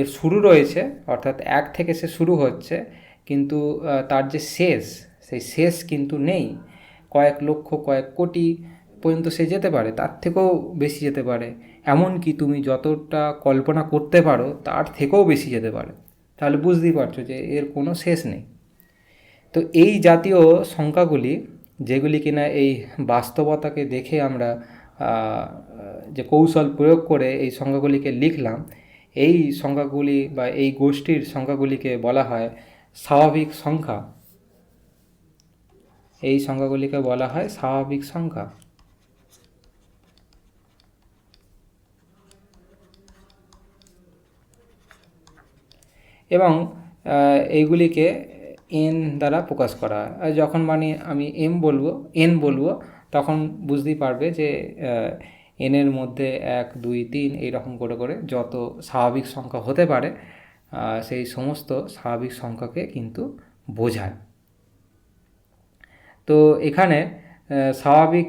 এর শুরু রয়েছে, অর্থাৎ 1 থেকে সে শুরু হচ্ছে, কিন্তু তার যে শেষ, সেই শেষ কিন্তু নেই। কয়েক লক্ষ, কয়েক কোটি পর্যন্ত সে যেতে পারে, তার থেকেও বেশি যেতে পারে, এমনকি তুমি যতটা কল্পনা করতে পারো তার থেকেও বেশি যেতে পারে। তাহলে বুঝতেই পারছো যে এর কোনো শেষ নেই। তো এই জাতীয় সংখ্যাগুলি, যেগুলি কিনা এই বাস্তবতাকে দেখে আমরা যে কৌশল প্রয়োগ করে এই সংখ্যাগুলিকে লিখলাম, এই সংখ্যাগুলি বা এই গোষ্ঠীর সংখ্যাগুলিকে বলা হয় স্বাভাবিক সংখ্যা। এই সংখ্যাগুলিকে বলা হয় স্বাভাবিক সংখ্যা। এবং এইগুলিকে এন দ্বারা প্রকাশ করা হয়। আর যখন মানে আমি এন বলবো তখন বুঝতেই পারবে যে এনের মধ্যে 1, 2, 3 এইরকম করে করে যত স্বাভাবিক সংখ্যা হতে পারে সেই সমস্ত স্বাভাবিক সংখ্যাকে কিন্তু বোঝায়। তো এখানে স্বাভাবিক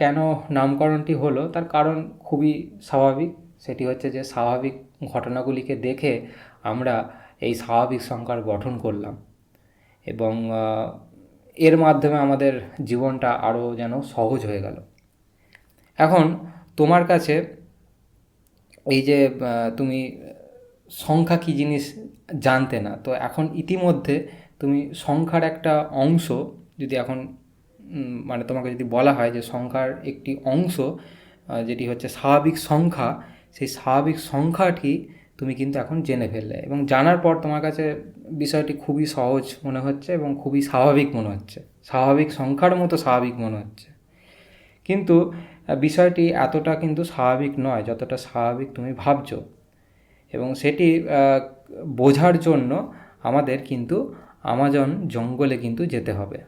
কেন নামকরণটি হলো, তার কারণ খুবই স্বাভাবিক। সেটি হচ্ছে যে স্বাভাবিক ঘটনাগুলিকে দেখে আমরা এই স্বাভাবিক সংখ্যার গঠন করলাম, এবং এর মাধ্যমে আমাদের জীবনটা আরও যেন সহজ হয়ে গেল। এখন তোমার কাছে এই যে তুমি সংখ্যা কী জিনিস জানতে না, তো এখন ইতিমধ্যে তুমি সংখ্যার একটা অংশ, যদি এখন মানে তোমাকে যদি বলা হয় যে সংখ্যার একটি অংশ যেটি হচ্ছে স্বাভাবিক সংখ্যা, সেই স্বাভাবিক সংখ্যাটি তুমি কিন্তু এখন জেনে ফেললে, এবং জানার পর তোমার কাছে বিষয়টি খুবই সহজ মনে হচ্ছে এবং খুবই স্বাভাবিক মনে হচ্ছে, স্বাভাবিক সংখ্যার মতো স্বাভাবিক মনে হচ্ছে। কিন্তু বিষয়টি এতটা কিন্তু স্বাভাবিক নয় যতটা স্বাভাবিক তুমি ভাবছো, এবং সেটি বোঝার জন্য আমাদের কিন্তু আমাজন জঙ্গলে কিন্তু যেতে হবে।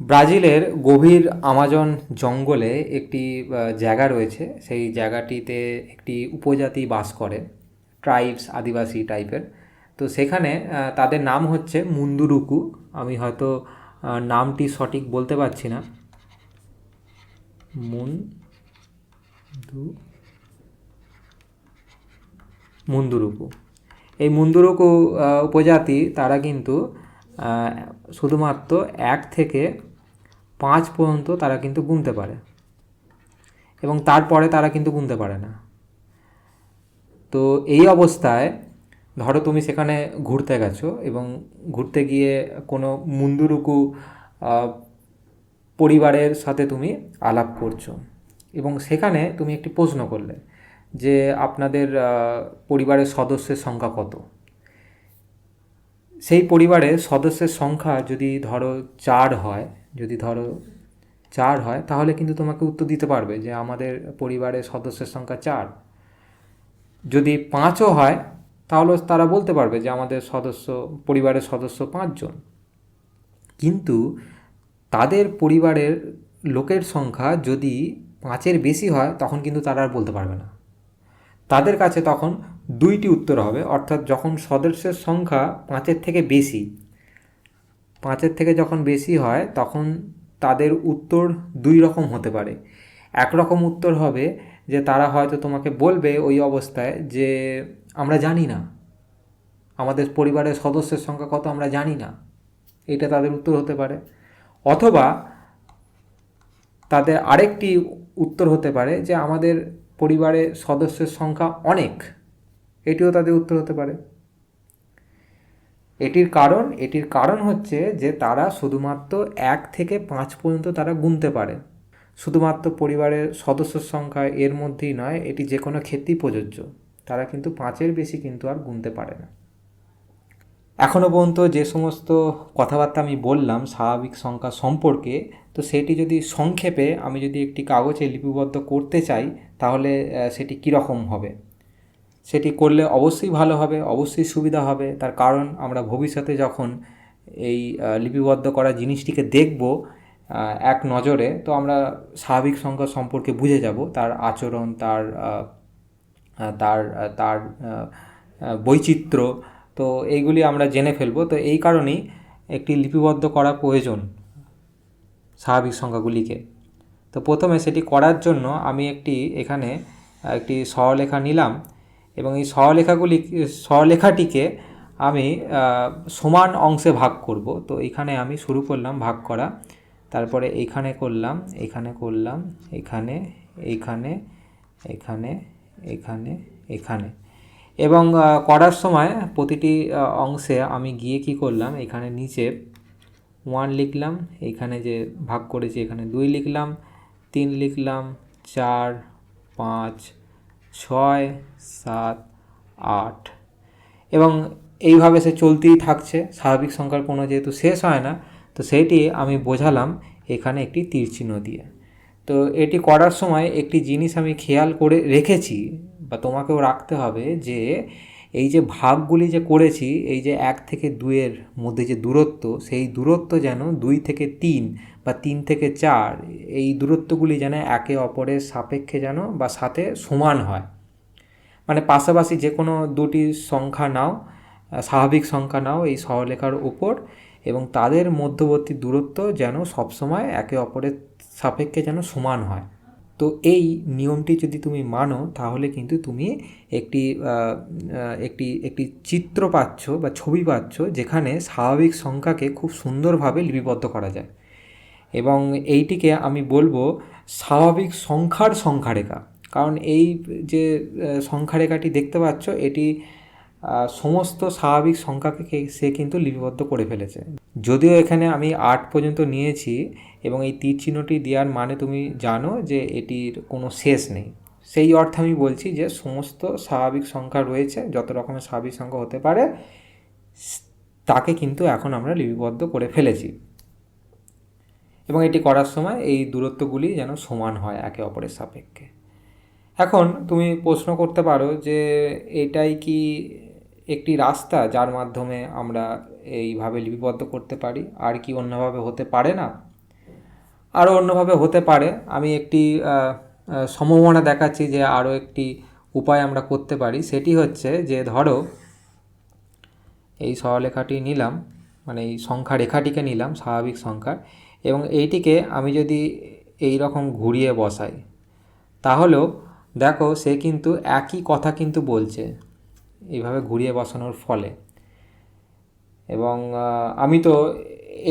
ব্রাজিলের গভীর আমাজন জঙ্গলে একটি জায়গা রয়েছে, সেই জায়গাটিতে একটি উপজাতি বাস করে, ট্রাইবস, আদিবাসী টাইপের। তো সেখানে তাদের নাম হচ্ছে মুন্দুরুকু। আমি হয়তো নামটি সঠিক বলতে পারছি না। মুন্দুরুকু, এই মুন্দুরুকু উপজাতি তারা কিন্তু শুধুমাত্র 1 থেকে 5 পর্যন্ত তারা কিন্তু গুনতে পারে, এবং তারপরে তারা কিন্তু গুনতে পারে না। তো এই অবস্থায় ধরো তুমি সেখানে ঘুরতে গেছো, এবং ঘুরতে গিয়ে কোনো মুন্দুরুকু পরিবারের সাথে তুমি আলাপ করছো, এবং সেখানে তুমি একটি প্রশ্ন করলে যে আপনাদের পরিবারের সদস্যের সংখ্যা কত। সেই পরিবারের সদস্যের সংখ্যা যদি ধরো 4 হয়, তাহলে কিন্তু তোমাকে উত্তর দিতে পারবে যে আমাদের পরিবারের সদস্যের সংখ্যা 4। যদি 5ও হয় তাহলে তারা বলতে পারবে যে আমাদের পরিবারের সদস্য 5 জন। কিন্তু তাদের পরিবারের লোকের সংখ্যা যদি 5-এর বেশি হয় তখন কিন্তু তারা আর বলতে পারবে না। তাদের কাছে তখন 2টি উত্তর হবে, অর্থাৎ যখন সদস্যের সংখ্যা 5-এর থেকে বেশি, 5-এর থেকে যখন বেশি হয় তখন তাদের উত্তর 2 রকম হতে পারে। একরকম উত্তর হবে যে তারা হয়তো তোমাকে বলবে ওই অবস্থায় যে আমরা জানি না, আমাদের পরিবারের সদস্যের সংখ্যা কত আমরা জানি না, এটা তাদের উত্তর হতে পারে। অথবা তাদের আরেকটি উত্তর হতে পারে যে আমাদের পরিবারের সদস্যের সংখ্যা অনেক, এটিও তাদের উত্তর হতে পারে। এটির কারণ হচ্ছে যে তারা শুধুমাত্র 1 থেকে 5 পর্যন্ত তারা গুনতে পারে। শুধুমাত্র পরিবারের সদস্যর সংখ্যা এর মধ্যেই নয়, এটি যে কোনো ক্ষেত্রেই প্রযোজ্য। তারা কিন্তু 5-এর বেশি কিন্তু আর গুনতে পারে না। এখনও পর্যন্ত যে সমস্ত কথাবার্তা আমি বললাম স্বাভাবিক সংখ্যা সম্পর্কে, তো সেটি যদি সংক্ষেপে আমি যদি একটি কাগজে লিপিবদ্ধ করতে চাই তাহলে সেটি কীরকম হবে? সেটি করলে অবশ্যই ভালো হবে, অবশ্যই সুবিধা হবে। তার কারণ আমরা ভবিষ্যতে যখন এই লিপিবদ্ধ করা জিনিসটিকে দেখব এক নজরে, তো আমরা স্বাভাবিক সংখ্যা সম্পর্কে বুঝে যাব, তার আচরণ, তার তার তার বৈচিত্র্য, তো এইগুলি আমরা জেনে ফেলব। তো এই কারণেই একটি লিপিবদ্ধ করা প্রয়োজন স্বাভাবিক সংখ্যাগুলিকে। তো প্রথমে সেটি করার জন্য আমি এখানে একটি সরলরেখা নিলাম, এবং এই সরলরেখাটিকে আমি সমান অংশে ভাগ করব। তো এখানে আমি শুরু করলাম ভাগ করা, তারপরে এইখানে করলাম, এখানে করলাম, এখানে, এইখানে, এখানে, এখানে, এখানে, এবং করার সময় প্রতিটি অংশে আমি গিয়ে কি করলাম, এখানে নিচে 1 লিখলাম, এখানে যে ভাগ করেছি এখানে 2 লিখলাম, 3 লিখলাম, 4, 5, 6, 7, 8, এবং এইভাবে সে চলতেই থাকছে। স্বাভাবিক সংখ্যার কোনো যেহেতু শেষ হয় না, তো সেইটি আমি বোঝালাম এখানে একটি তীর চিহ্ন দিয়ে। তো এটি করার সময় একটি জিনিস আমি খেয়াল করে রেখেছি, বা তোমাকেও রাখতে হবে, যে এই যে ভাগগুলি যে করেছি, এই যে 1 থেকে 2-এর মধ্যে যে দূরত্ব, সেই দূরত্ব যেন 2 থেকে 3 বা 3 থেকে 4, এই দূরত্বগুলি যেন একে অপরের সাপেক্ষে যেন বা সাথে সমান হয়। মানে পাশাপাশি যে কোনো দুটি সংখ্যা নাও, স্বাভাবিক সংখ্যা নাও এই সরলরেখার উপর, এবং তাদের মধ্যবর্তী দূরত্ব যেন সবসময় একে অপরের সাপেক্ষে যেন সমান হয়। তো এই নিয়মটি যদি তুমি মানো, তাহলে কিন্তু তুমি একটি একটি একটি চিত্র পাচ্ছ বা ছবি পাচ্ছ, যেখানে স্বাভাবিক সংখ্যাকে খুব সুন্দরভাবে লিপিবদ্ধ করা যায়। এবং এইটিকে আমি বলবো স্বাভাবিক সংখ্যার সংখ্যারেখা। কারণ এই যে সংখ্যারেখাটি দেখতে পাচ্ছ, এটি সমস্ত স্বাভাবিক সংখ্যাকে সে কিন্তু লিপিবদ্ধ করে ফেলেছে। যদিও এখানে আমি 8 পর্যন্ত নিয়েছি, এবং এই তীর চিহ্নটি দেওয়ার মানে তুমি জানো যে এটির কোনো শেষ নেই। সেই অর্থে আমি বলছি যে সমস্ত স্বাভাবিক সংখ্যা রয়েছে, যত রকমের স্বাভাবিক সংখ্যা হতে পারে, তাকে কিন্তু এখন আমরা লিপিবদ্ধ করে ফেলেছি। এবং এটি করার সময় এই দূরত্বগুলি যেন সমান হয় একে অপরের সাপেক্ষে। এখন তুমি প্রশ্ন করতে পারো যে এটাই কি একটি রাস্তা যার মাধ্যমে আমরা এইভাবে লিপিবদ্ধ করতে পারি, আর কি অন্যভাবে হতে পারে না? আরও অন্যভাবে হতে পারে। আমি একটি সম্ভাবনা দেখাচ্ছি যে আরও একটি উপায় আমরা করতে পারি। সেটি হচ্ছে যে ধরো এই সরলরেখাটি নিলাম, মানে এই সংখ্যা রেখাটিকে নিলাম স্বাভাবিক সংখ্যার, এবং এইটিকে আমি যদি এই রকম ঘুরিয়ে বসাই, তাহলেও দেখো সে কিন্তু একই কথা কিন্তু বলছে এইভাবে ঘুরিয়ে বসানোর ফলে। এবং আমি তো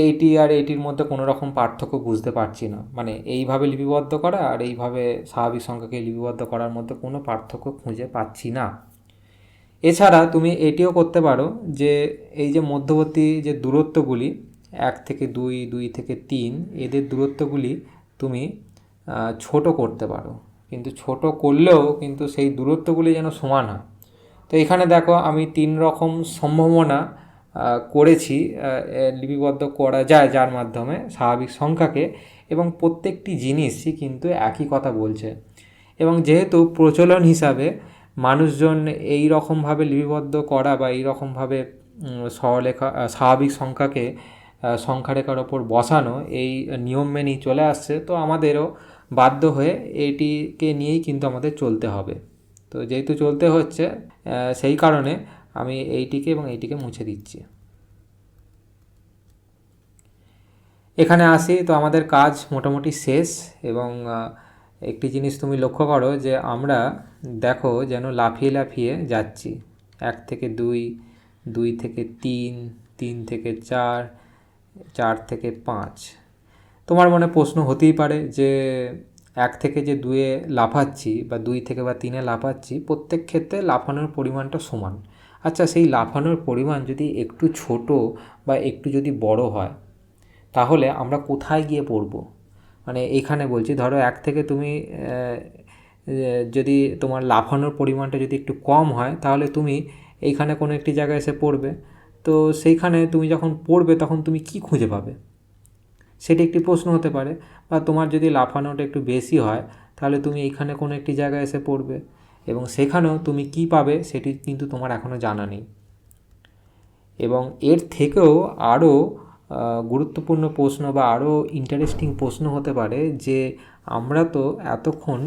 এইটি আর এইটির মধ্যে কোনো রকম পার্থক্য বুঝতে পারছি না। মানে এইভাবে লিপিবদ্ধ করা আর এইভাবে স্বাভাবিক সংখ্যাকে লিপিবদ্ধ করার মধ্যে কোনো পার্থক্য খুঁজে পাচ্ছি না। এছাড়া তুমি এটিও করতে পারো যে এই যে মধ্যবর্তী যে দূরত্বগুলি 1 থেকে 2, 2 থেকে 3, এদের দূরত্বগুলি তুমি ছোট করতে পারো, কিন্তু ছোট করলেও কিন্তু সেই দূরত্বগুলি যেন সমান হয়। তো এখানে দেখো আমি 3 রকম সম্ভাবনা করেছি, লিপিবদ্ধ করা যায় যার মাধ্যমে স্বাভাবিক সংখ্যাকে, এবং প্রত্যেকটি জিনিসই কিন্তু একই কথা বলছে। এবং যেহেতু প্রচলন হিসাবে মানুষজন এই রকমভাবে লিপিবদ্ধ করা বা এই রকমভাবে স্বাভাবিক সংখ্যাকে সংখ্যারেখার ওপর বসানো এই নিয়ম মেনেই চলে আসছে, তো আমাদেরও বাধ্য হয়ে এইটিকে নিয়েই কিন্তু আমাদের চলতে হবে। তো যেহেতু চলতে হচ্ছে, সেই কারণে আমি এইটিকে এবং এইটিকে মুছে দিচ্ছি। এখানে আসি, তো আমাদের কাজ মোটামুটি শেষ। এবং একটি জিনিস তুমি লক্ষ্য করো যে আমরা দেখো যেন লাফিয়ে লাফিয়ে যাচ্ছি। 1 থেকে 2, 2 থেকে 3, 3 থেকে 4, 4 থেকে 5। তোমার মনে প্রশ্ন হতেই পারে যে 1 থেকে যে 2-এ লাফাচ্ছি বা 2 থেকে বা 3-এ লাফাচ্ছি, প্রত্যেক ক্ষেত্রে লাফানোর পরিমাণটা সমান। আচ্ছা, সেই লাফানোর পরিমাণ যদি একটু ছোট বা একটু যদি বড় হয়, তাহলে আমরা কোথায় গিয়ে পড়ব? মানে এখানে বলছি, ধরো 1 থেকে তুমি যদি তোমার লাফানোর পরিমাণটা যদি একটু কম হয়, তাহলে তুমি এইখানে কোনো একটি জায়গায় এসে পড়বে। তো সেইখানে তুমি যখন পড়বে তখন তুমি কি খুঁজে পাবে, সেটি একটি প্রশ্ন হতে পারে। বা তোমার যদি লাফানোটা একটু বেশি হয়, তাহলে তুমি এইখানে কোনো একটি জায়গায় এসে পড়বে, এবং সেখানেও তুমি কি পাবে সেটি কিন্তু তোমার এখনও জানা নেই। এবং এর থেকেও আরও গুরুত্বপূর্ণ প্রশ্ন বা আরও ইন্টারেস্টিং প্রশ্ন হতে পারে যে আমরা তো এতক্ষণ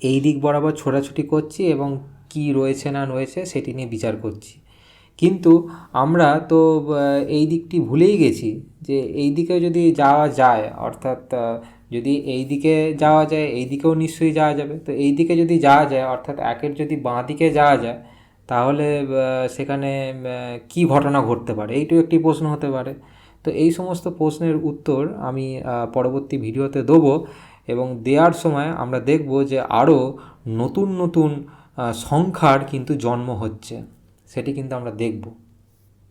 এই দিক বরাবর ছোটাছুটি করছি এবং কি রয়েছে না রয়েছে সেটি নিয়ে বিচার করছি, কিন্তু আমরা তো এই দিকটি ভুলেই গেছি যে এই দিকে যদি যাওয়া যায়, অর্থাৎ যদি এই দিকে যাওয়া যায় এই দিকেও নিশ্চয়ই যাওয়া যাবে। তো এই দিকে যদি যাওয়া যায় অর্থাৎ একের যদি বাঁ দিকে যাওয়া যায় তাহলে সেখানে কী ঘটনা ঘটতে পারে, এইটাও একটি প্রশ্ন হতে পারে। তো এই সমস্ত প্রশ্নের উত্তর আমি পরবর্তী ভিডিওতে দেবো, এবং দেওয়ার সময় আমরা দেখব যে আরও নতুন নতুন সংখ্যার কিন্তু জন্ম হচ্ছে, সেটি কিন্তু আমরা দেখব।